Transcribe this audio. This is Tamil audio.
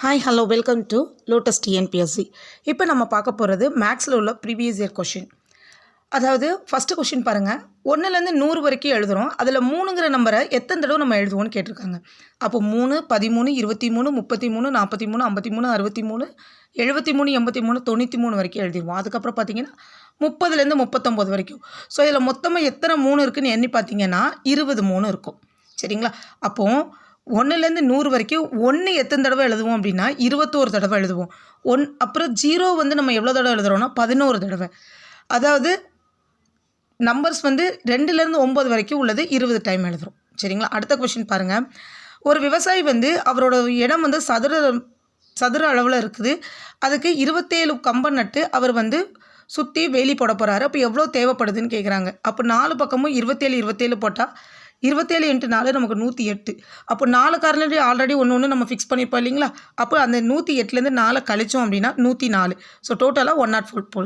Hi hello welcome to lotus TNPSC. இப்போ நம்ம பார்க்க போகிறது மேக்ஸில் உள்ள ப்ரீவியஸ் இயர் கொஷின். அதாவது ஃபஸ்ட்டு கொஷின் பாருங்கள், 1லேருந்து 100 வரைக்கும் எழுதுகிறோம். அதில் 3ங்கிற நம்பரை எத்தனை தடவை நம்ம எழுதுவோம்னு கேட்டிருக்காங்க. அப்போ 3, 13, 23, 33, 43, 53, 63, 73, 83, 93 வரைக்கும் எழுதிடுவோம். அதுக்கப்புறம் பார்த்தீங்கன்னா 30லேருந்து 39 வரைக்கும். ஸோ இதில் மொத்தமாக எத்தனை 3 இருக்குதுன்னு எண்ணி பார்த்தீங்கன்னா 23 இருக்கும். சரிங்களா? அப்போது 1லேருந்து 100 வரைக்கும் 1 எத்தனை தடவை எழுதுவோம் அப்படின்னா 21 தடவை எழுதுவோம். அப்புறம் 0 வந்து நம்ம எவ்வளோ தடவை எழுதுகிறோன்னா 11 தடவை. அதாவது நம்பர்ஸ் வந்து 2லேருந்து 9 வரைக்கும் உள்ளது 20 டைம் எழுதுகிறோம். சரிங்களா? அடுத்த கொஷின் பாருங்கள். ஒரு விவசாயி வந்து அவரோட இடம் வந்து சதுர அளவில் இருக்குது. அதுக்கு 27 கம்பம் நட்டு அவர் வந்து சுற்றி வேலி போட போகிறாரு. அப்போ எவ்வளோ தேவைப்படுதுன்னு கேட்குறாங்க. அப்போ 4 பக்கமும் 27 27 போட்டால் 27 × 4 நமக்கு 108. அப்போ 4 கார்னர்லேயே ஆல்ரெடி ஒன்று நம்ம ஃபிக்ஸ் பண்ணியிருப்போம் இல்லைங்களா? அப்போ அந்த 108லேருந்து 4 கழிச்சோம் அப்படின்னா 104. ஸோ டோட்டலாக 104 போல்.